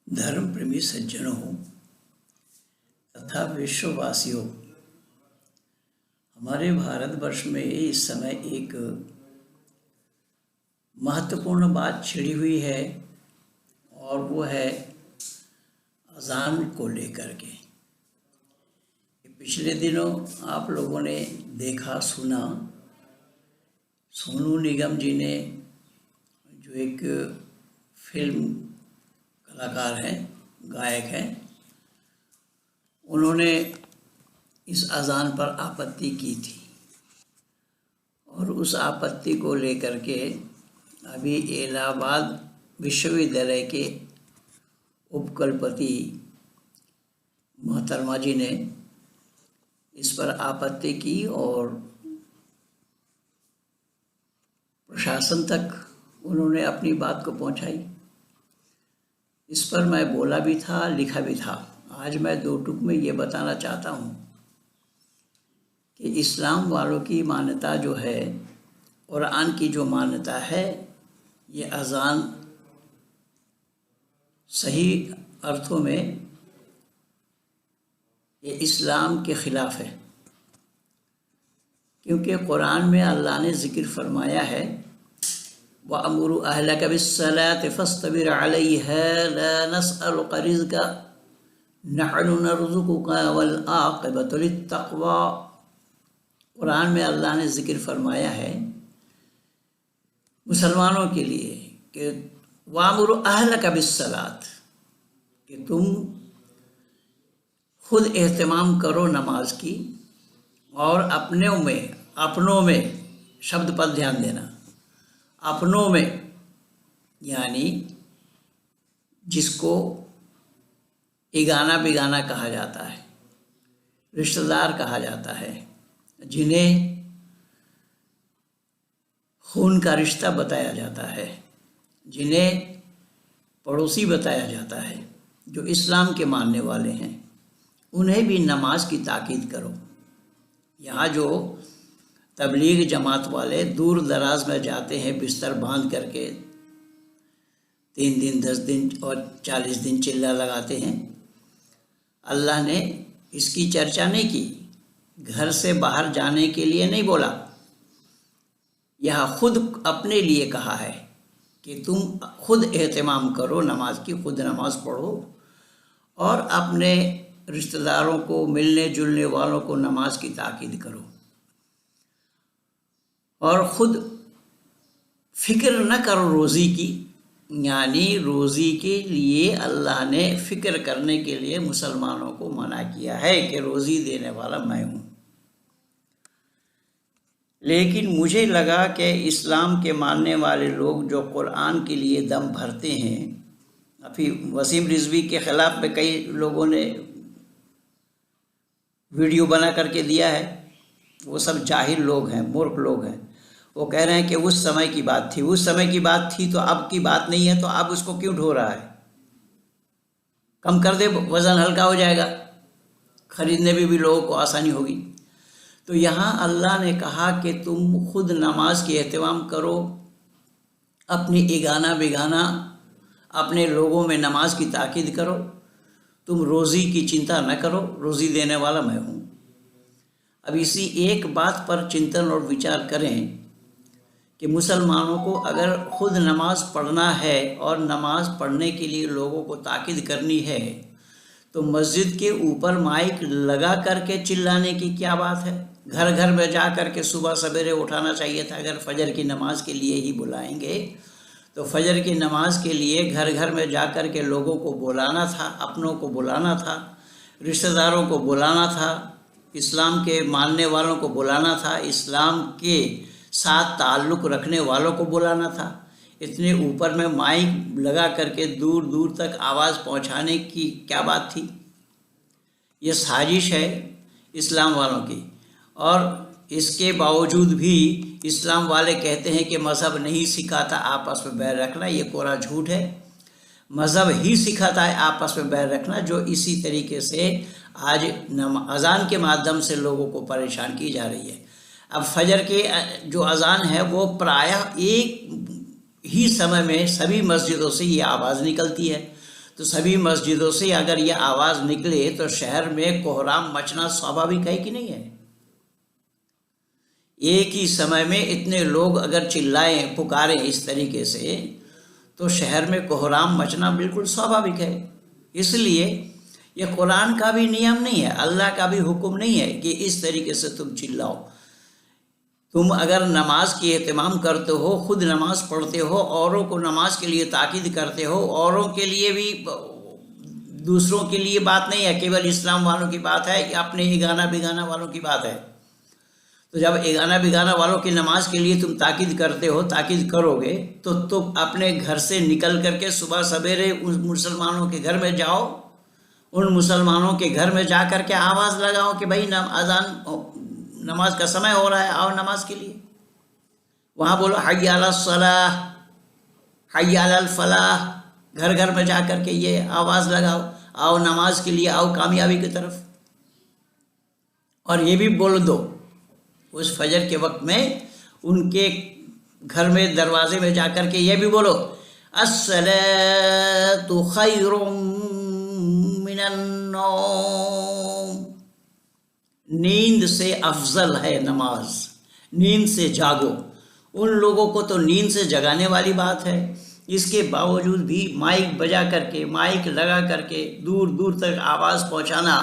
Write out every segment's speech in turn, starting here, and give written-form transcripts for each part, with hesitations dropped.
धर्म प्रेमी सज्जनों तथा विश्ववासियों, हमारे भारतवर्ष में इस समय एक महत्वपूर्ण बात छिड़ी हुई है और वो है अज़ान को लेकर के। पिछले दिनों आप लोगों ने देखा सुना, सोनू निगम जी ने, जो एक फिल्म कलाकार हैं, गायक हैं, उन्होंने इस अज़ान पर आपत्ति की थी और उस आपत्ति को लेकर के अभी इलाहाबाद विश्वविद्यालय के उपकुलपति मोहतरमा जी ने इस पर आपत्ति की और प्रशासन तक उन्होंने अपनी बात को पहुंचाई। इस पर मैं बोला भी था, लिखा भी था। आज मैं दो टुक में ये बताना चाहता हूँ कि इस्लाम वालों की मान्यता जो है, कुरान की जो मान्यता है, ये अज़ान सही अर्थों में ये इस्लाम के ख़िलाफ़ है, क्योंकि कुरान में अल्लाह ने ज़िक्र फरमाया है, वअमुरु अहलका बिस्सलाति फस्तबिर अलैहा ला नस्अलुका रिज़्क़ा नहनु नर्ज़ुकुका वल आक़िबतु लित्तक़वा। कुरान में अल्लाह ने ज़िक्र फरमाया है मुसलमानों के लिए कि वअमुरु अहलका बिस्सलात, कि तुम खुद एहतमाम करो नमाज की और अपनों में शब्द पर ध्यान देना। अपनों में यानी जिसको इगाना बिगाना कहा जाता है, रिश्तेदार कहा जाता है, जिन्हें खून का रिश्ता बताया जाता है, जिन्हें पड़ोसी बताया जाता है, जो इस्लाम के मानने वाले हैं, उन्हें भी नमाज की ताकीद करो। यहाँ जो तबलीग जमात वाले दूर दराज में जाते हैं बिस्तर बांध करके 3 दिन 10 दिन और 40 दिन चिल्ला लगाते हैं, अल्लाह ने इसकी चर्चा नहीं की। घर से बाहर जाने के लिए नहीं बोला, यहाँ खुद अपने लिए कहा है कि तुम खुद एहतमाम करो नमाज की, खुद नमाज पढ़ो और अपने रिश्तेदारों को, मिलने जुलने वालों को नमाज की ताकीद करो और ख़ुद फ़िक्र न करो रोज़ी की, यानी रोज़ी के लिए अल्लाह ने फ़िक्र करने के लिए मुसलमानों को मना किया है कि रोज़ी देने वाला मैं हूँ। लेकिन मुझे लगा कि इस्लाम के मानने वाले लोग जो कुरान के लिए दम भरते हैं, अभी वसीम रिजवी के ख़िलाफ़ में कई लोगों ने वीडियो बना करके दिया है, वो सब जाहिल लोग हैं, मूर्ख लोग हैं। वो कह रहे हैं कि उस समय की बात थी, उस समय की बात थी तो अब की बात नहीं है, तो अब उसको क्यों ढो रहा है? कम कर दे, वज़न हल्का हो जाएगा, ख़रीदने में भी लोगों को आसानी होगी। तो यहाँ अल्लाह ने कहा कि तुम खुद नमाज की एहतमाम करो, अपनी इगाना बिगाना अपने लोगों में नमाज की ताकीद करो, तुम रोज़ी की चिंता न करो, रोज़ी देने वाला मैं हूँ। अब इसी एक बात पर चिंतन और विचार करें कि मुसलमानों को अगर ख़ुद नमाज पढ़ना है और नमाज पढ़ने के लिए लोगों को ताकीद करनी है, तो मस्जिद के ऊपर माइक लगा करके चिल्लाने की क्या बात है? घर घर में जा कर के सुबह सवेरे उठाना चाहिए था। अगर फजर की नमाज के लिए ही बुलाएंगे तो फजर की नमाज के लिए घर घर में जा कर के लोगों को बुलाना था, अपनों को बुलाना था, रिश्तेदारों को बुलाना था, इस्लाम के मानने वालों को बुलाना था, इस्लाम के साथ ताल्लुक़ रखने वालों को बुलाना था। इतने ऊपर में माइक लगा करके दूर दूर तक आवाज़ पहुंचाने की क्या बात थी? ये साजिश है इस्लाम वालों की। और इसके बावजूद भी इस्लाम वाले कहते हैं कि मज़हब नहीं सिखाता आपस में बैर रखना। ये कोरा झूठ है। मज़हब ही सिखाता है आपस में बैर रखना, जो इसी तरीके से आज अज़ान के माध्यम से लोगों को परेशान की जा रही है। अब फजर के जो अज़ान है वो प्रायः एक ही समय में सभी मस्जिदों से ये आवाज़ निकलती है, तो सभी मस्जिदों से अगर ये आवाज़ निकले तो शहर में कोहराम मचना स्वाभाविक है कि नहीं है? एक ही समय में इतने लोग अगर चिल्लाएं पुकारें इस तरीके से तो शहर में कोहराम मचना बिल्कुल स्वाभाविक है। इसलिए ये कुरान का भी नियम नहीं है, अल्लाह का भी हुक्म नहीं है कि इस तरीके से तुम चिल्लाओ। तुम अगर नमाज की एहतमाम करते हो, खुद नमाज पढ़ते हो, औरों को नमाज के लिए ताकीद करते हो, औरों के लिए भी, दूसरों के लिए बात नहीं है, केवल इस्लाम वालों की बात है, अपने एगाना बिगाना वालों की बात है। तो जब एगाना बिगाना वालों की नमाज के लिए तुम ताकीद करते हो, ताकीद करोगे तो तुम अपने घर से निकल करके सुबह सवेरे उन मुसलमानों के घर में जाओ, उन मुसलमानों के घर में जा कर के आवाज़ लगाओ कि भाई अजान नमाज का समय हो रहा है, आओ नमाज के लिए। वहाँ बोलो हय्या अलस सलाह, हय्या अलल फलाह, घर घर में जा कर के ये आवाज़ लगाओ, आओ नमाज के लिए, आओ कामयाबी की तरफ। और ये भी बोल दो उस फजर के वक्त में उनके घर में दरवाजे में जा कर के ये भी बोलो अस्सलातु खैरुम मिनन नौम, नींद से अफजल है नमाज, नींद से जागो। उन लोगों को तो नींद से जगाने वाली बात है, इसके बावजूद भी माइक बजा करके, माइक लगा करके दूर दूर तक आवाज़ पहुंचाना,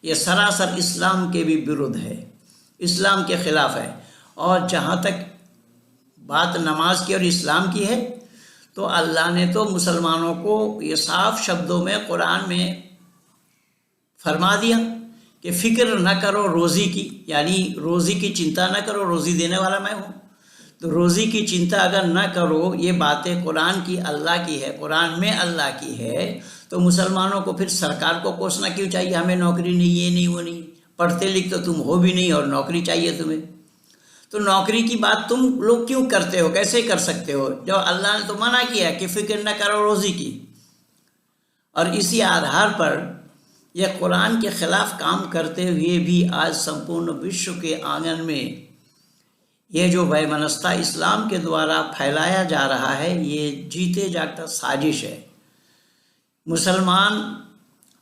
ये सरासर इस्लाम के भी विरुद्ध है, इस्लाम के ख़िलाफ़ है। और जहाँ तक बात नमाज की और इस्लाम की है तो अल्लाह ने तो मुसलमानों को ये साफ शब्दों में कुरान में फरमा दिया कि फ़िक्र न करो रोज़ी की, यानी रोज़ी की चिंता न करो, रोज़ी देने वाला मैं हूँ। तो रोज़ी की चिंता अगर न करो, ये बातें कुरान की, अल्लाह की है, कुरान में अल्लाह की है, तो मुसलमानों को फिर सरकार को कोसना क्यों चाहिए? हमें नौकरी नहीं, ये नहीं, वो नहीं, पढ़ते लिख तो तुम हो भी नहीं और नौकरी चाहिए तुम्हें। तो नौकरी की बात तुम लोग क्यों करते हो, कैसे कर सकते हो जब अल्लाह ने तो मना किया कि फ़िक्र न करो रोज़ी की। और इसी आधार पर यह कुरान के ख़िलाफ़ काम करते हुए भी आज संपूर्ण विश्व के आंगन में ये जो वैमनस्ता इस्लाम के द्वारा फैलाया जा रहा है, ये जीते जागता साजिश है। मुसलमान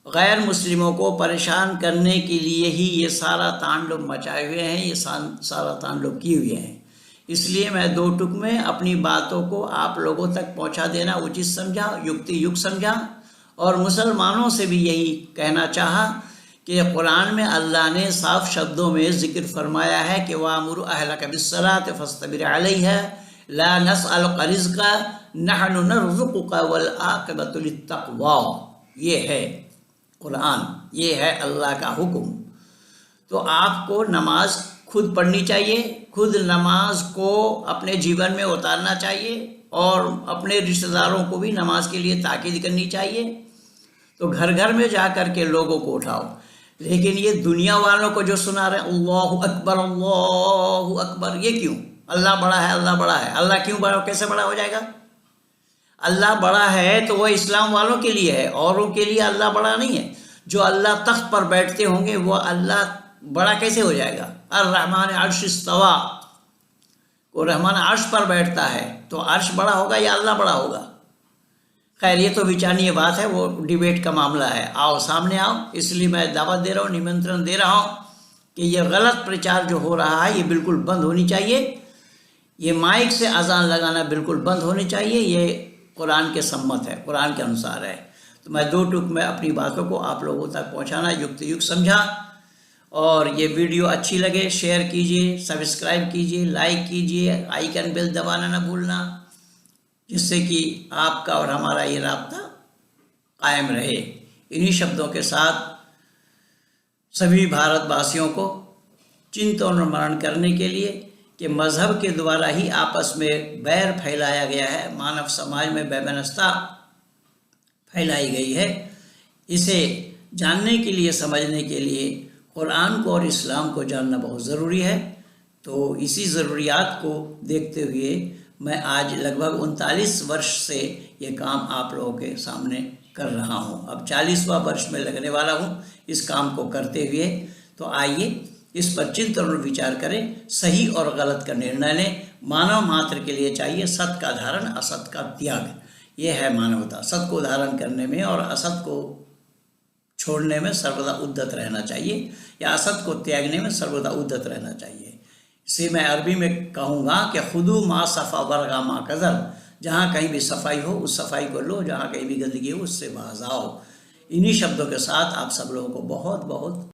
गैर मुस्लिमों को परेशान करने के लिए ही ये सारा तांडव मचाए हुए हैं, ये सारा तांडव किए हुए हैं। इसलिए मैं दो टुक में अपनी बातों को आप लोगों तक पहुंचा देना उचित समझा, युक्ति युक्त समझा। और मुसलमानों से भी यही कहना चाहा कि कुरान में अल्लाह ने साफ शब्दों में ज़िक्र फरमाया है कि वामुरु अहलका बिस्सलाति फस्तबिर अलैहा ला नस्अलुका रिज़्क़ा नहनु नर्ज़ुक़ुका वल आक़िबतु लित्तक़वा। ये है कुरान, ये है अल्लाह का हुक्म। तो आपको नमाज खुद पढ़नी चाहिए, खुद नमाज को अपने जीवन में उतारना चाहिए और अपने रिश्तेदारों को भी नमाज के लिए ताकीद करनी चाहिए। तो घर घर में जा कर के लोगों को उठाओ। लेकिन ये दुनिया वालों को जो सुना रहे अल्लाहु अकबर, अल्लाहु अकबर, ये क्यों? अल्लाह बड़ा है, अल्लाह बड़ा है। अल्लाह क्यों बड़ा, कैसे बड़ा हो जाएगा? अल्लाह बड़ा है तो वह इस्लाम वालों के लिए है, औरों के लिए अल्लाह बड़ा नहीं है। जो अल्लाह तख्त पर बैठते होंगे वो अल्लाह बड़ा कैसे हो जाएगा? अर्रहमान अर्श इस्तवा, वो रहमान अर्श पर बैठता है तो अर्श बड़ा होगा या अल्लाह बड़ा होगा? खैर ये तो विचारणीय बात है, वो डिबेट का मामला है। आओ सामने आओ। इसलिए मैं दावत दे रहा हूँ, निमंत्रण दे रहा हूँ कि ये गलत प्रचार जो हो रहा है ये बिल्कुल बंद होनी चाहिए। ये माइक से अजान लगाना बिल्कुल बंद होनी चाहिए। ये कुरान के सम्मत है, कुरान के अनुसार है। तो मैं दो टुक में अपनी बातों को आप लोगों तक पहुँचाना युक्ति युक्त समझा। और ये वीडियो अच्छी लगे शेयर कीजिए, सब्सक्राइब कीजिए, लाइक कीजिए, आइकन बेल दबाना ना भूलना, जिससे कि आपका और हमारा ये राब्ता कायम रहे। इन्हीं शब्दों के साथ सभी भारतवासियों को चिंतन और मनन करने के लिए कि मज़हब के द्वारा ही आपस में बैर फैलाया गया है, मानव समाज में वैमनस्ता फैलाई गई है। इसे जानने के लिए, समझने के लिए कुरान को और इस्लाम को जानना बहुत ज़रूरी है। तो इसी ज़रूरियात को देखते हुए मैं आज लगभग 39 वर्ष से ये काम आप लोगों के सामने कर रहा हूँ। अब 40वां वर्ष में लगने वाला हूँ इस काम को करते हुए। तो आइए इस पर चिंतन और विचार करें, सही और गलत का निर्णय लें। मानव मात्र के लिए चाहिए सत्य का धारण, असत का त्याग। ये है मानवता। सत को धारण करने में और असत को छोड़ने में सर्वदा उद्यत रहना चाहिए, या असत को त्यागने में सर्वदा उद्यत रहना चाहिए। इसे मैं अरबी में कहूँगा कि खुदू मा सफ़ा बरगा मा कदर, जहाँ कहीं भी सफाई हो उस सफाई को लो, जहाँ कहीं भी गंदगी हो उससे बाज आओ। इन्हीं शब्दों के साथ आप सब लोगों को बहुत बहुत